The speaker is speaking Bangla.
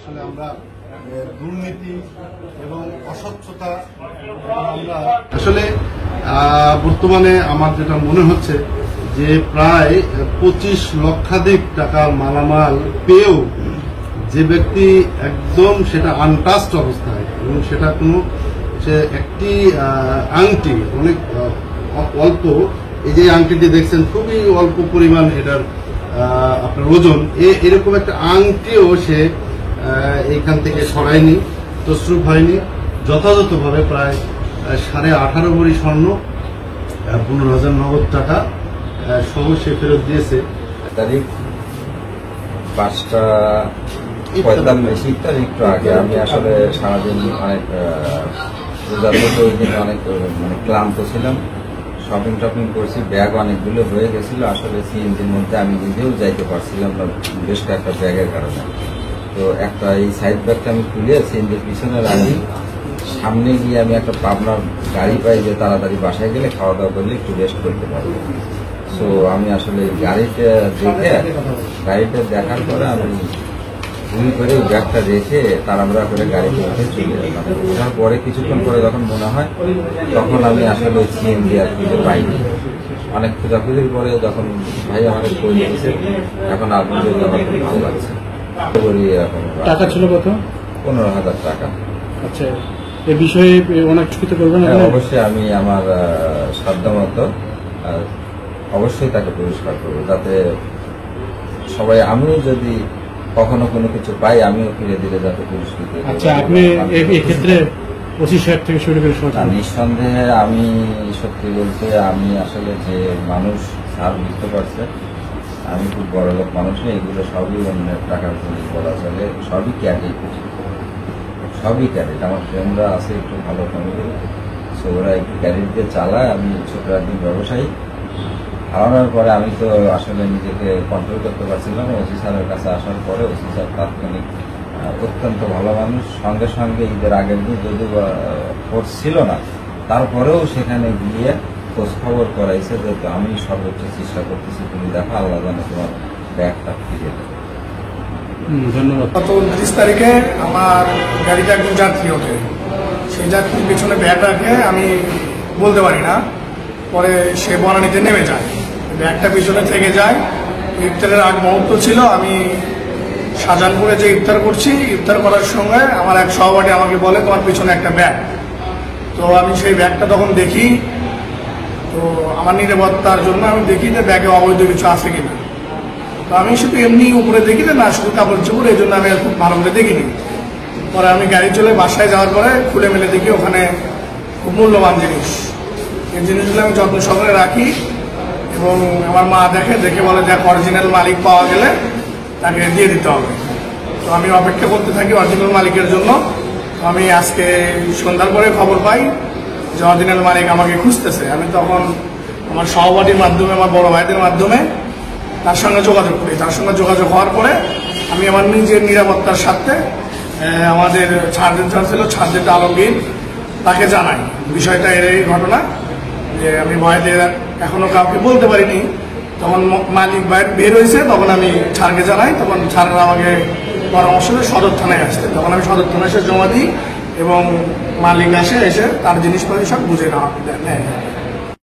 আসলে আমরা দুর্নীতি এবং অস্বচ্ছতা আমরা আসলে বর্তমানে আমার যেটা মনে হচ্ছে যে প্রায় 25 লক্ষাধিক টাকার মালামাল পেয়েও যে ব্যক্তি একদম সেটা আনটাস্ট অবস্থায় এবং সেটা কোনো সে একটি আংটি অনেক অল্প, এই যে আংটিটি দেখছেন খুবই অল্প পরিমাণ এটার আপনার ওজন, এরকম একটা আংটিও সে এইখান থেকে সরায়নি, তসরুপ হয়নি। যথাযথভাবে প্রায় 18.5 ভরি স্বর্ণ, 15,000 নগদ টাকা সহ সে ফেরত দিয়েছে। তারিখ 5:45 একটু আগে আমি আসলে সারাদিন অনেক রোজার মধ্যে ওই দিন অনেক ক্লান্ত ছিলাম। শপিং টপিং করছি, ব্যাগ অনেকগুলো হয়ে গেছিল। আসলে সিএনজির মধ্যে আমি নিজেও যাইতে পারছিলাম না বেশ কয়েকটা ব্যাগের কারণে। তো একটা এই সাইড ব্যাগটা আমি খুলে সিএনজির পিছনে রাখি, সামনে গিয়ে আমি একটা পাবনার গাড়ি পাই যে তাড়াতাড়ি বাসায় গেলে খাওয়া দাওয়া করলে একটু রেস্ট করতে পারবো। সো আমি আসলে গাড়িটা দেখার পরে আমি ভুল করে ব্যাগটা রেখে তাড়াহুড়া করে গাড়িতে উঠে চলে যেতাম। ওঠার পরে কিছুক্ষণ পরে যখন মনে হয় তখন আমি আসলে সিএনজি আর খুঁজে পাইনি। অনেক খোঁজাখুঁজির পরে যখন ভাই আমাকে করে দিয়েছে, এখন আলহামদুলিল্লাহ আমার খুব ভালো লাগছে। টাকা ছিল কত? 15,000 টাকা। আচ্ছা, এ বিষয়ে অনেক কিছু করবেন? অবশ্যই আমি আমার সাধ্যমতো অবশ্যই তাকে পুরস্কার করবো, যাতে সবাই আমি যদি কখনো কোনো কিছু পাই আমিও ফিরে দিলে যাতে পুরস্কৃত। আচ্ছা, আপনি এক্ষেত্রে ওসি সাহেব থেকে শুরু করে নিঃসন্দেহে আমি সত্যি বলতে আমি আসলে যে মানুষ স্যার বুঝতে পারছে আমি খুব বড় লোক মানুষ, এগুলো সবই অন্যের টাকার জিনিস বলা চলে, সবই ক্যাডেট, সবই ক্যাডেট। আমার ফ্রেন্ডরা আছে একটু ভালো ফ্যামিলি, সো ওরা একটু ক্যাডেট দিয়ে চালায়। আমি ছোট একদিন ব্যবসায়ী, হারানোর পরে আমি তো আসলে নিজেকে কন্ট্রোল করতে পারছিলাম। ওসি স্যারের কাছে আসার পরে ওসি স্যার তাৎক্ষণিক অত্যন্ত ভালো মানুষ, সঙ্গে সঙ্গে ঈদের আগের দিন যদিও ফোর্স ছিল না, তারপরেও সেখানে গিয়ে খোঁজ খবর করাইছে যে আমি সর্বোচ্চ চেষ্টা করতেছি, তুমি দেখো আল্লাহ জানে তোমার ব্যাগটা ফিরে দেবে। ধন্যবাদ। গত 29 তারিখে আমার গাড়িতে একজন যাত্রী ওঠে, সেই যাত্রীর পেছনে ব্যাগ রাখে আমি বলতে পারি না, পরে সে বনানীতে নেমে যায়, ব্যাগটা পিছনে থেকে যায়। ইফতারের আগ মুহূর্ত ছিল, আমি শাহজাহানপুরে যে ইফতার করছি, ইফতার করার সঙ্গে আমার এক সহপাঠী আমাকে বলে তোমার পিছনে একটা ব্যাগ। তো আমি সেই ব্যাগটা তখন দেখি, তো আমার নিরাপত্তার জন্য আমি দেখি যে ব্যাগে অবৈধ কিছু আছে কিনা। তো আমি শুধু এমনি উপরে দেখি যে না শুধু কাপড় চোপড়, এই জন্য আমি খুব ভালো করে দেখিনি। পরে আমি গাড়ি চলে বাসায় যাওয়ার পরে খুলে মেলে দেখি ওখানে খুব মূল্যবান জিনিস, এই জিনিসগুলো আমি যত্ন সহকারে রাখি এবং আমার মা দেখে বলে দেখ অরিজিনাল মালিক পাওয়া গেলে তাকে দিয়ে দিতে হবে। তো আমি অপেক্ষা করতে থাকি অরিজিনাল মালিকের জন্য। তো আমি আজকে সন্ধ্যার পরে খবর পাই যে অরিজিনাল মালিক আমাকে খুঁজতেছে। আমি তখন আমার সহপাঠীর মাধ্যমে, আমার বড় ভাইদের মাধ্যমে তার সঙ্গে যোগাযোগ করি। তার সঙ্গে যোগাযোগ হওয়ার পরে আমি আমার নিজের নিরাপত্তার সাথে আমাদের সার্জেন্ট স্যার ছিল, সার্জেন্ট আলমগীর, তাকে জানাই বিষয়টা এই ঘটনা, যে আমি ভয়তে এখনো কাউকে বলতে পারিনি। তখন মালিক বাইরে বের হয়েছে, তখন আমি ছাড়কে জানাই, তখন ছাড়রা আমাকে পরামর্শ দিয়ে সদর থানায় আসতে। তখন আমি সদর থানায় এসে জমা দিই এবং মালিক এসে তার জিনিসপত্র সব বুঝে নেওয়া নেয়।